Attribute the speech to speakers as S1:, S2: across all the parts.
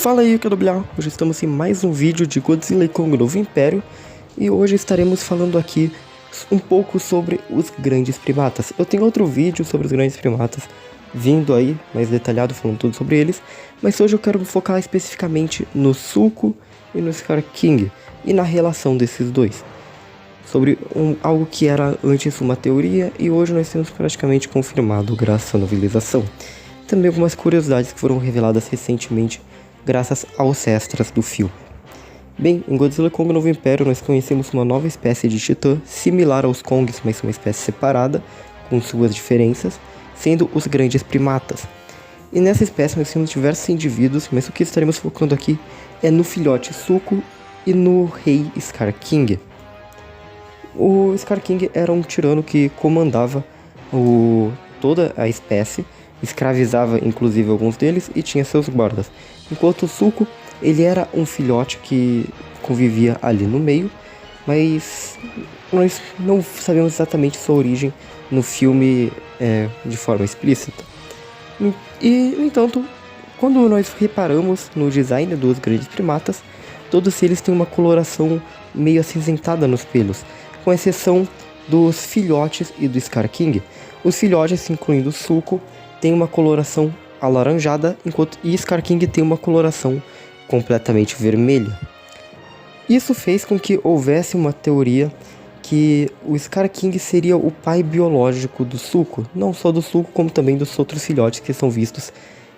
S1: Fala aí, que é do Bilhar. Hoje estamos em mais um vídeo de Godzilla e Kong Novo Império. E hoje estaremos falando aqui um pouco sobre os grandes primatas. Eu tenho outro vídeo sobre os grandes primatas vindo aí, mais detalhado, falando tudo sobre eles. Mas hoje eu quero focar especificamente no Sulco e no Scar King e na relação desses dois. Sobre algo que era antes uma teoria e hoje nós temos praticamente confirmado graças à novelização. Também algumas curiosidades que foram reveladas recentemente graças aos extras do filme. Bem, em Godzilla Kong Novo Império nós conhecemos uma nova espécie de titã, similar aos Kongs, mas uma espécie separada, com suas diferenças, sendo os grandes primatas. E nessa espécie nós temos diversos indivíduos, mas o que estaremos focando aqui é no filhote Sulco e no rei Scar King. O Scar King era um tirano que comandava toda a espécie, escravizava inclusive alguns deles e tinha seus guardas. Enquanto o Sulco, ele era um filhote que convivia ali no meio, mas nós não sabemos exatamente sua origem no filme de forma explícita. E, no entanto, quando nós reparamos no design dos grandes primatas, todos eles têm uma coloração meio acinzentada nos pelos, com exceção dos filhotes e do Scar King. Os filhotes, incluindo o Sulco, têm uma coloração alaranjada, enquanto Scar King tem uma coloração completamente vermelha. Isso fez com que houvesse uma teoria que o Scar King seria o pai biológico do Sulco, não só do Sulco, como também dos outros filhotes que são vistos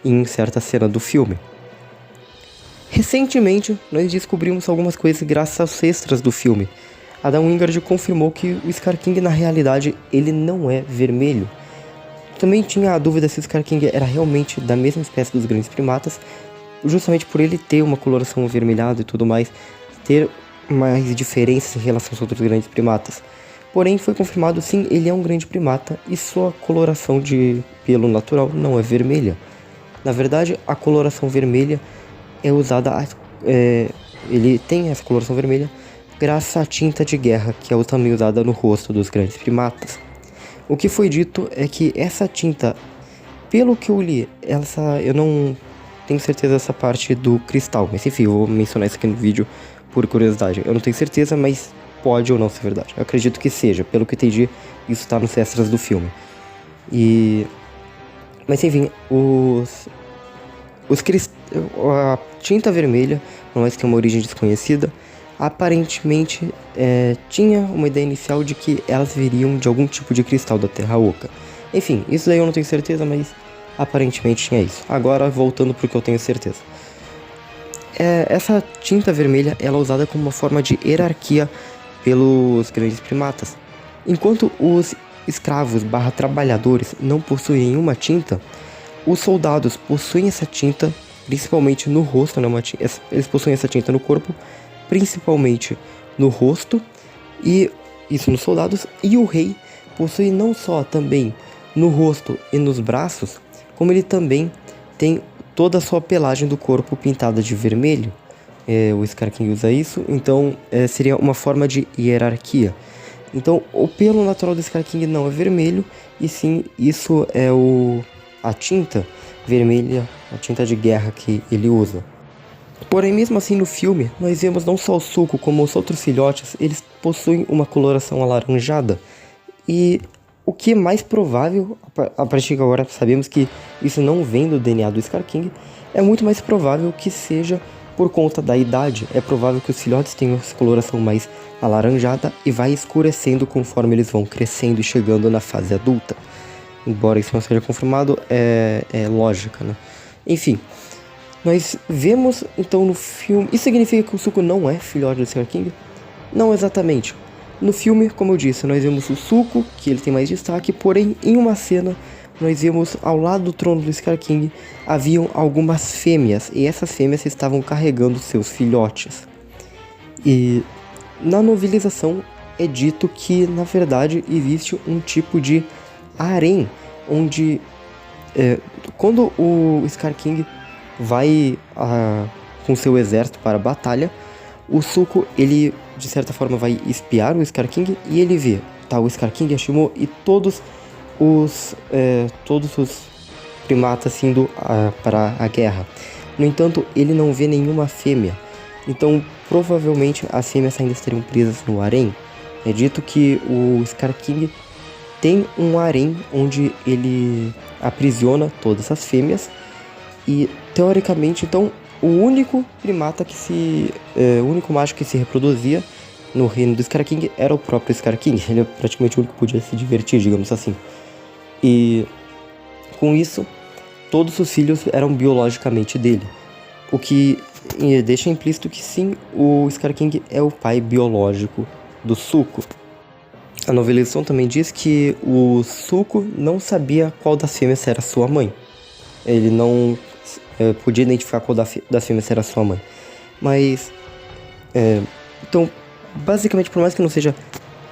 S1: em certa cena do filme. Recentemente, nós descobrimos algumas coisas graças aos extras do filme. Adam Wingard confirmou que o Scar King, na realidade, ele não é vermelho. Também tinha a dúvida se o Scar King era realmente da mesma espécie dos grandes primatas, justamente por ele ter uma coloração avermelhada e tudo mais, ter mais diferenças em relação aos outros grandes primatas. Porém, foi confirmado sim, ele é um grande primata e sua coloração de pelo natural não é vermelha. Na verdade, a coloração vermelha é usada, ele tem essa coloração vermelha graças à tinta de guerra, que é também usada no rosto dos grandes primatas. O que foi dito é que essa tinta, pelo que eu li, eu não tenho certeza dessa parte do cristal, mas enfim, eu vou mencionar isso aqui no vídeo por curiosidade. Eu não tenho certeza, mas pode ou não ser verdade. Eu acredito que seja, pelo que eu entendi, isso está nos extras do filme. Mas enfim, a tinta vermelha, por mais que é uma origem desconhecida, aparentemente tinha uma ideia inicial de que elas viriam de algum tipo de cristal da Terra Oca. Enfim, isso daí eu não tenho certeza, mas aparentemente tinha isso. Agora, voltando para o que eu tenho certeza. Essa tinta vermelha ela é usada como uma forma de hierarquia pelos grandes primatas. Enquanto os escravos / trabalhadores não possuem nenhuma tinta, os soldados possuem essa tinta, principalmente no rosto, eles possuem essa tinta no corpo, principalmente no rosto, e isso nos soldados, e o rei possui não só também no rosto e nos braços, como ele também tem toda a sua pelagem do corpo pintada de vermelho. O Scar King usa isso, então seria uma forma de hierarquia. Então o pelo natural do Scar King não é vermelho, e sim, isso é a tinta vermelha, a tinta de guerra que ele usa. Porém, mesmo assim no filme, nós vemos não só o Sulco como os outros filhotes, eles possuem uma coloração alaranjada. E o que é mais provável, a partir de agora sabemos que isso não vem do DNA do Scar King, é muito mais provável que seja por conta da idade. É provável que os filhotes tenham essa coloração mais alaranjada e vai escurecendo conforme eles vão crescendo e chegando na fase adulta. Embora isso não seja confirmado, é lógica, né? Enfim. Nós vemos, então, no filme... Isso significa que o Sulco não é filhote do Scar King? Não exatamente. No filme, como eu disse, nós vemos o Sulco, que ele tem mais destaque, porém, em uma cena, nós vemos ao lado do trono do Scar King, haviam algumas fêmeas, e essas fêmeas estavam carregando seus filhotes. E na novelização é dito que, na verdade, existe um tipo de harém, onde, quando o Scar King vai com seu exército para a batalha, o Sulco, ele de certa forma vai espiar o Scar King e ele vê, o Scar King, a Shimo e todos os primatas indo para a guerra. No entanto, ele não vê nenhuma fêmea. Então, provavelmente, as fêmeas ainda estariam presas no harém. É dito que o Scar King tem um harém onde ele aprisiona todas as fêmeas. E, teoricamente, então, o único primata o único macho que se reproduzia no reino do Scar King era o próprio Scar King. Ele é praticamente o único que podia se divertir, digamos assim. E, com isso, todos os filhos eram biologicamente dele. O que deixa implícito que sim, o Scar King é o pai biológico do Zuko. A novelização também diz que o Zuko não sabia qual das fêmeas era sua mãe. Ele não podia identificar qual das fêmeas era sua mãe. Mas, então, basicamente, por mais que não seja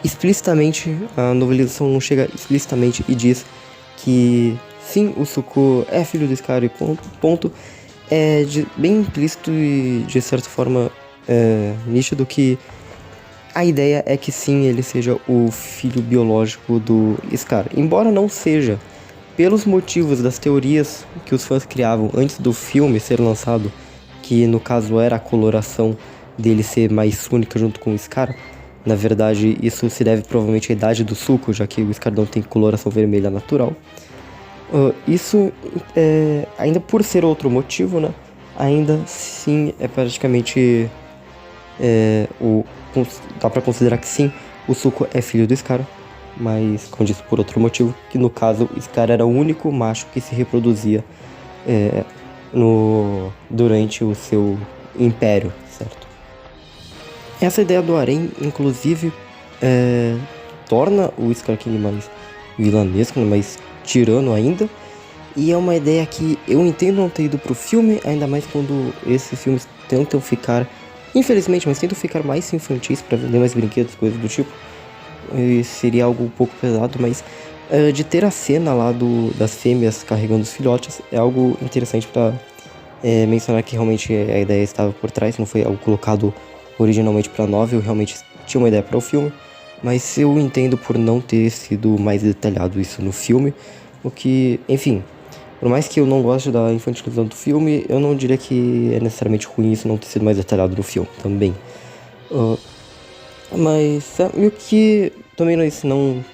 S1: explicitamente, a novelização não chega explicitamente e diz que sim, o Zuko é filho do Scar e ponto. É bem implícito e de certa forma nítido que a ideia é que sim, ele seja o filho biológico do Scar. Embora não seja, pelos motivos das teorias que os fãs criavam antes do filme ser lançado, que no caso era a coloração dele ser mais única junto com o Scar. Na verdade, isso se deve provavelmente à idade do Zuko, já que o Scar não tem coloração vermelha natural. Isso, ainda por ser outro motivo, né? Ainda sim é praticamente dá pra considerar que sim, o Zuko é filho do Scar, mas como disse, por outro motivo, que no caso o Scar era o único macho que se reproduzia durante o seu império, certo? Essa ideia do harém, inclusive, torna o Scar King mais vilanesco, mais tirano ainda. E é uma ideia que eu entendo não ter ido pro filme, ainda mais quando esses filmes tentam ficar, infelizmente, mas tentam ficar mais infantis para vender mais brinquedos, coisas do tipo. E seria algo um pouco pesado, mas de ter a cena lá das fêmeas carregando os filhotes é algo interessante para mencionar que realmente a ideia estava por trás, não foi algo colocado originalmente para novel, realmente tinha uma ideia para o filme. Mas eu entendo por não ter sido mais detalhado isso no filme, o que, enfim, por mais que eu não goste da infantilização do filme, eu não diria que é necessariamente ruim isso não ter sido mais detalhado no filme também. Mas meio que também não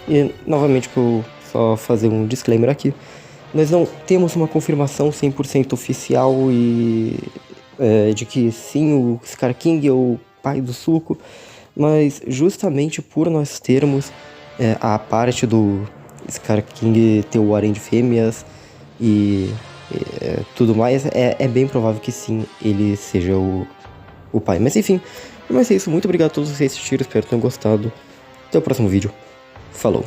S1: e novamente que eu só fazer um disclaimer aqui, nós não temos uma confirmação 100% oficial e de que sim, o Scar King é o pai do Zuko. Mas justamente por nós termos a parte do Scar King ter o harém de fêmeas e tudo mais, é bem provável que sim, ele seja o pai. Mas enfim, é isso. Muito obrigado a todos vocês que assistiram, espero que tenham gostado. Até o próximo vídeo. Falou!